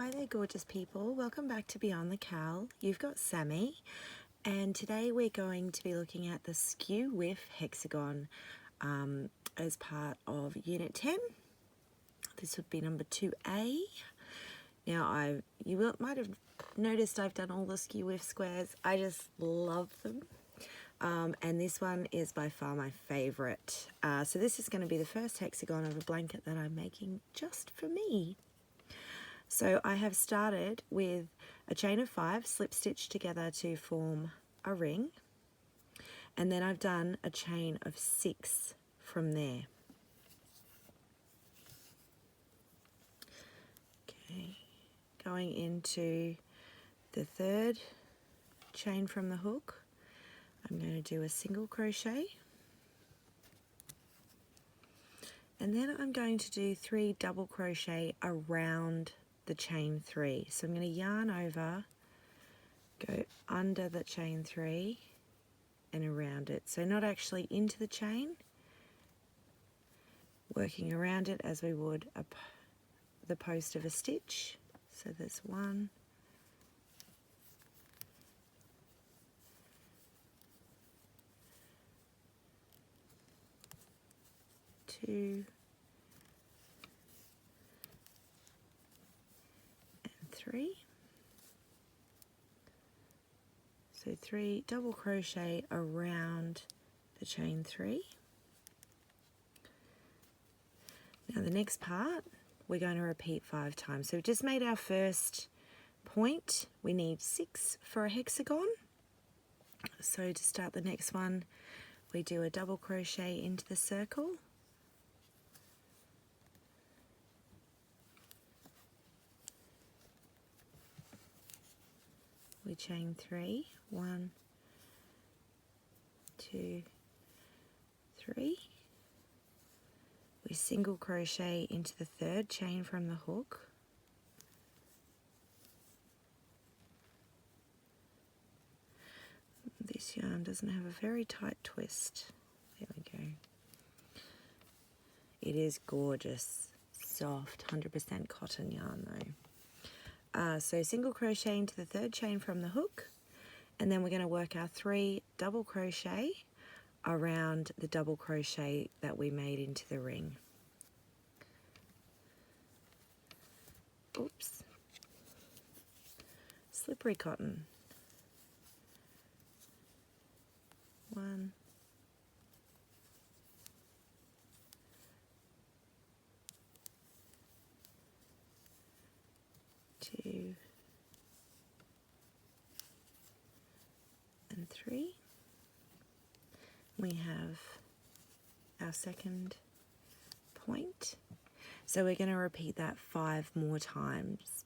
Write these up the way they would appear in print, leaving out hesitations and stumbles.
Hi there gorgeous people, welcome back to Beyond the Cowl. You've got Sammy, and today we're going to be looking at the Skew Whiff hexagon as part of Unit 10. This would be number 2A. Now you might have noticed I've done all the Skew Whiff squares. I just love them. And this one is by far my favourite. So this is going to be the first hexagon of a blanket that I'm making just for me. So I have started with a chain of 5 slip stitched together to form a ring, and then I've done a chain of 6 from there. Okay, going into the third chain from the hook, I'm going to do a single crochet, and then I'm going to do 3 double crochet around the chain 3. So I'm going to yarn over, go under the chain 3 and around it. So not actually into the chain, working around it as we would the post of a stitch. So there's 1, 2, 3. So 3 double crochet around the chain 3. Now the next part we're going to repeat 5 times. So we've just made our first point. We need 6 for a hexagon. So to start the next one, we do a double crochet into the circle. We chain 3, 1, 2, 3. We single crochet into the third chain from the hook. This yarn doesn't have a very tight twist. There we go. It is gorgeous, soft, 100% cotton yarn though. So single crochet into the third chain from the hook, and then we're going to work our 3 double crochet around the double crochet that we made into the ring. Oops, slippery cotton. 1, 2, and 3. We have our second point. So we're going to repeat that 4 more times.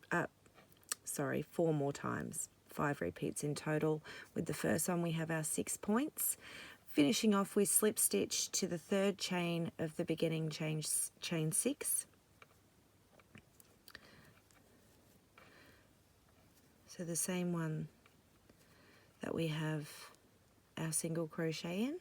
5 repeats in total. With the first one we have our 6 points. Finishing off with slip stitch to the third chain of the beginning chain 6. So the same one that we have our single crochet in.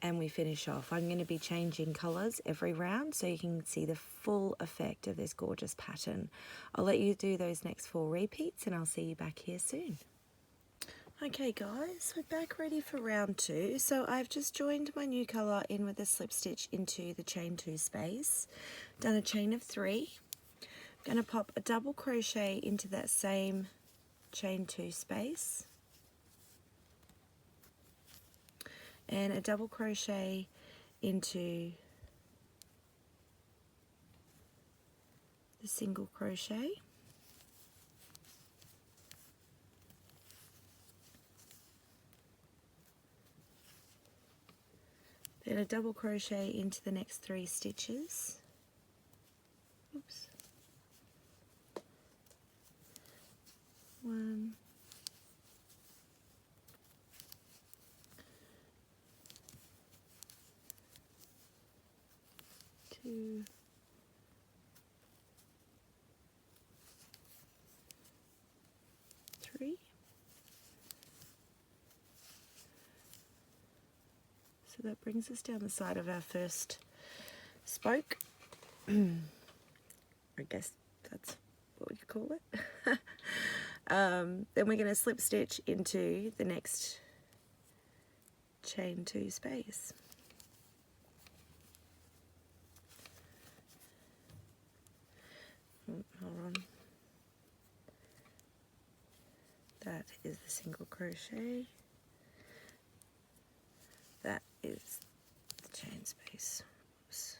And we finish off. I'm going to be changing colours every round so you can see the full effect of this gorgeous pattern. I'll let you do those next 4 repeats and I'll see you back here soon. Okay guys, we're back ready for round 2. So I've just joined my new colour in with a slip stitch into the chain 2 space. Done a chain of 3. I'm going to pop a double crochet into that same chain 2 space. And a double crochet into the single crochet. Then a double crochet into the next 3 stitches. Oops. 1, 2, 3. So that brings us down the side of our first spoke. I guess that's what you call it. Then we're going to slip stitch into the next chain 2 space. Oh, hold on. That is the single crochet. That is the chain space. Oops.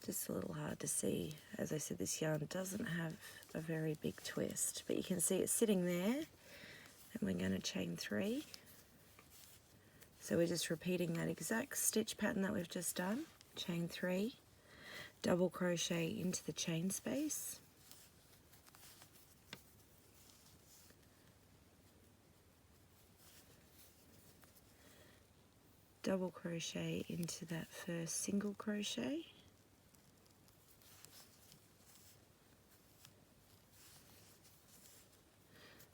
Just a little hard to see. As I said, this yarn doesn't have a very big twist, but you can see it's sitting there, and we're going to chain 3. So we're just repeating that exact stitch pattern that we've just done. Chain 3, double crochet into the chain space, double crochet into that first single crochet,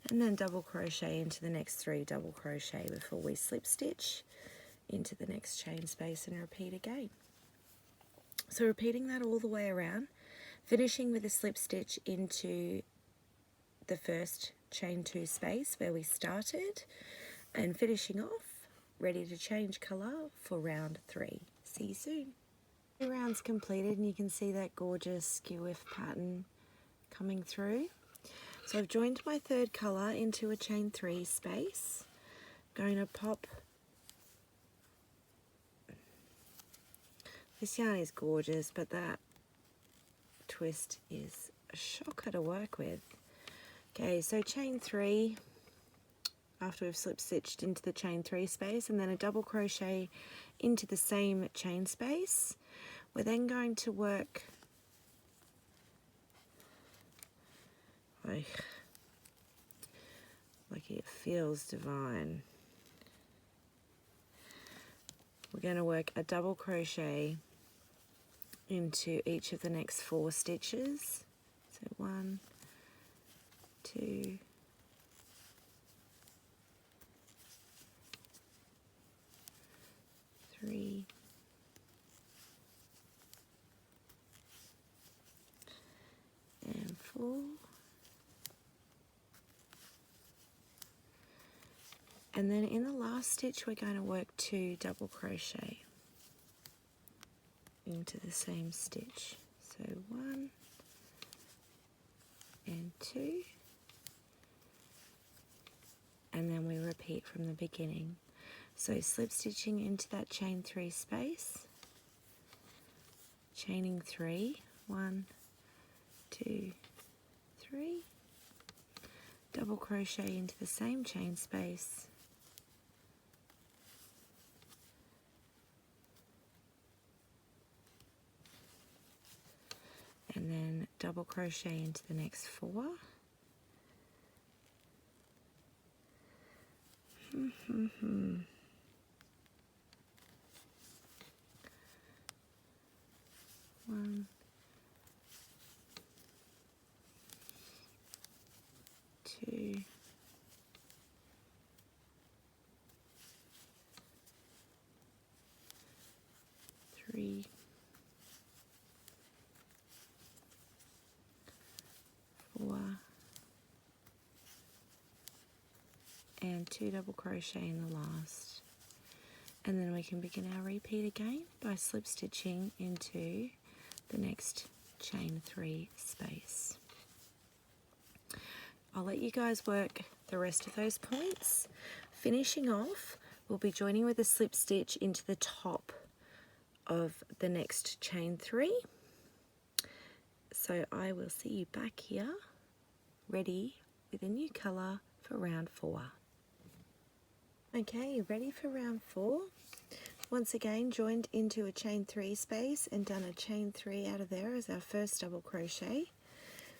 and then double crochet into the next 3 double crochet before we slip stitch into the next chain space and repeat again. So repeating that all the way around, finishing with a slip stitch into the first chain 2 space where we started, and finishing off, ready to change colour for round 3. See you soon. 2 rounds completed, and you can see that gorgeous Skew Whiff pattern coming through. So I've joined my 3rd colour into a chain 3 space. I'm going to pop. This yarn is gorgeous, but that twist is a shocker to work with. Okay, so chain 3 after we've slip stitched into the chain 3 space, and then a double crochet into the same chain space. We're then going to work like it feels divine. We're going to work a double crochet into each of the next 4 stitches. So 1, 2, 3, and 4. And then in the last stitch we're going to work 2 double crochet into the same stitch. So 1 and 2, and then we repeat from the beginning. So slip stitching into that chain 3 space, chaining 3, 1, 2, 3, double crochet into the same chain space, and then double crochet into the next 4. One, 2, 3, 4, and 2 double crochet in the last. And then we can begin our repeat again by slip stitching into the next chain 3 space. I'll let you guys work the rest of those points. Finishing off, we'll be joining with a slip stitch into the top of the next chain 3. So I will see you back here, ready with a new colour for round 4. Okay, ready for round 4. Once again, joined into a chain 3 space and done a chain 3 out of there as our first double crochet.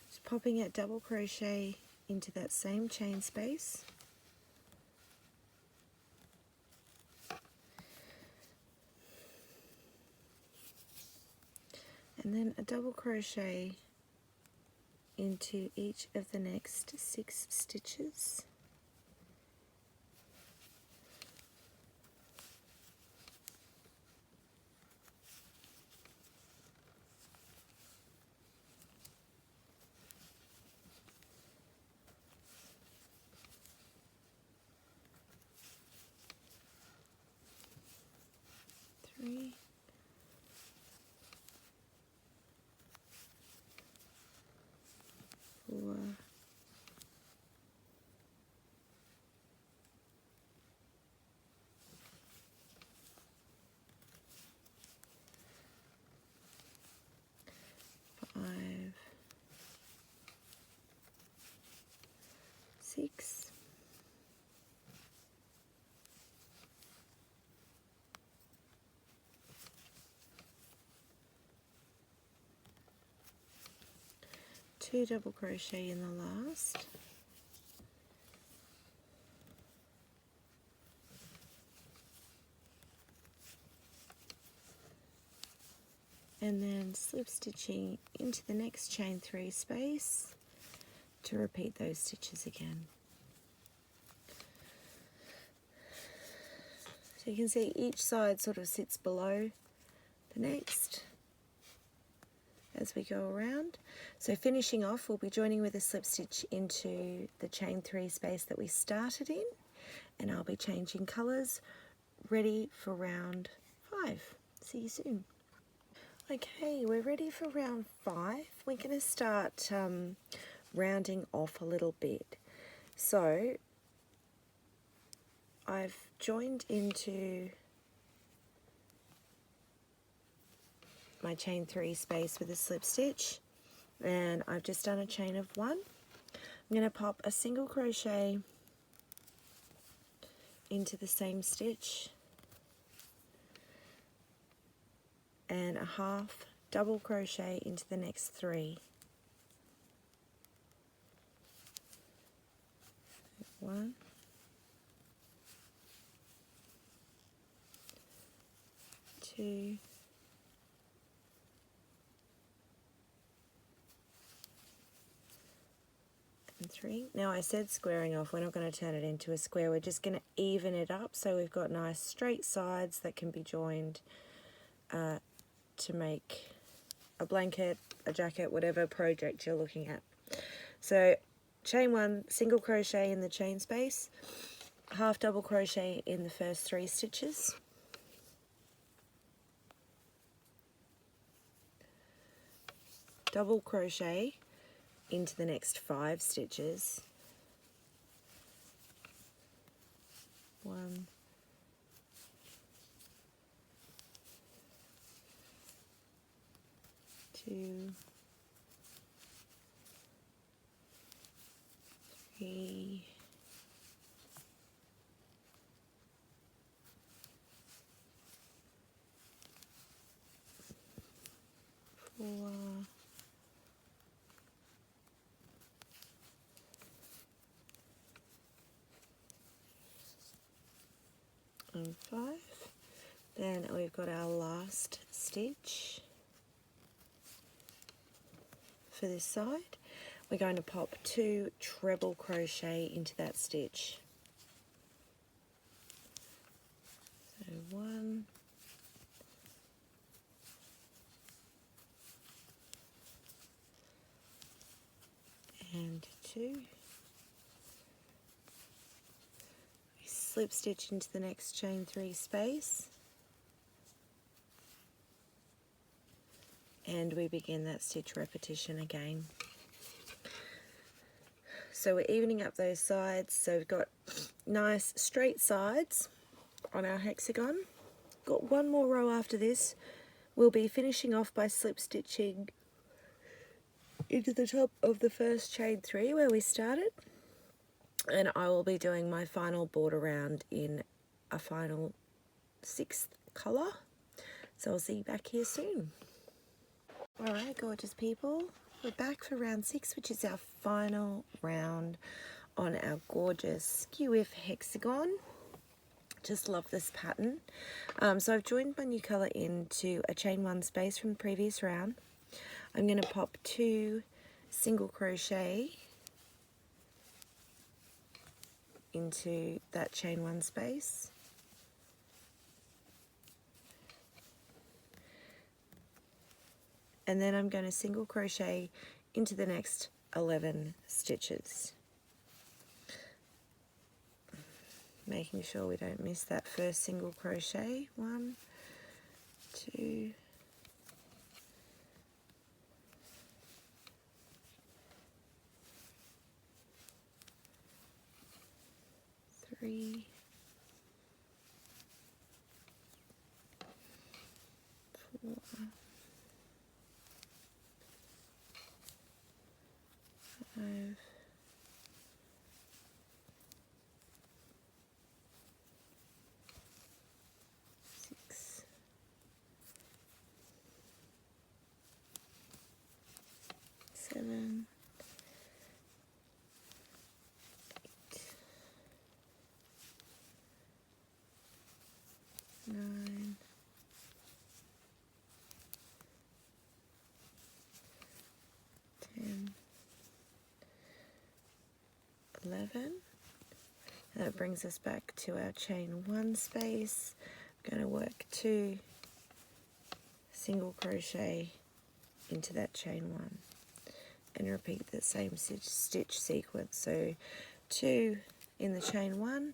Just popping a double crochet into that same chain space. And then a double crochet into each of the next 6 stitches. 3, 4, 5, 6, 2 double crochet in the last, and then slip stitching into the next chain 3 space to repeat those stitches again. So you can see each side sort of sits below the next as we go around. So finishing off, we'll be joining with a slip stitch into the chain 3 space that we started in, and I'll be changing colours, ready for round 5. See you soon. Okay, we're ready for round 5. We're going to start rounding off a little bit. So I've joined into my chain 3 space with a slip stitch, and I've just done a chain of 1. I'm going to pop a single crochet into the same stitch and a half double crochet into the next 3. 1, 2, 3. Now I said squaring off, we're not going to turn it into a square, we're just going to even it up so we've got nice straight sides that can be joined to make a blanket, a jacket, whatever project you're looking at. So chain 1, single crochet in the chain space, half double crochet in the first 3 stitches, double crochet into the next 5 stitches, 1, 2, 3, 4, and 5. Then we've got our last stitch for this side. We're going to pop 2 treble crochet into that stitch. So 1, and 2. Slip stitch into the next chain 3 space, and we begin that stitch repetition again. So we're evening up those sides, so we've got nice straight sides on our hexagon. Got one more row after this. We'll be finishing off by slip stitching into the top of the first chain 3 where we started, and I will be doing my final border round in a final 6th colour. So I'll see you back here soon. Alright, gorgeous people, we're back for round 6, which is our final round on our gorgeous Skew Whiff hexagon. Just love this pattern. So I've joined my new colour into a chain 1 space from the previous round. I'm going to pop 2 single crochet into that chain 1 space, and then I'm going to single crochet into the next 11 stitches, making sure we don't miss that first single crochet. 1, 2, 3, 4, 5, 6, 7, 8, 9, 10, 11. And that brings us back to our chain 1 space. I'm going to work 2 single crochet into that chain 1 and repeat the same stitch sequence. So 2 in the chain 1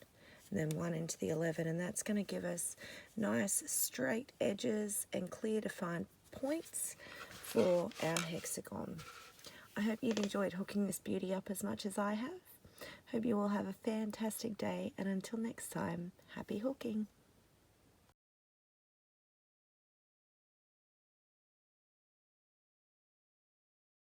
and then 1 into the 11, and that's going to give us nice straight edges and clear defined points for our hexagon. I hope you've enjoyed hooking this beauty up as much as I have. Hope you all have a fantastic day, and until next time, happy hooking.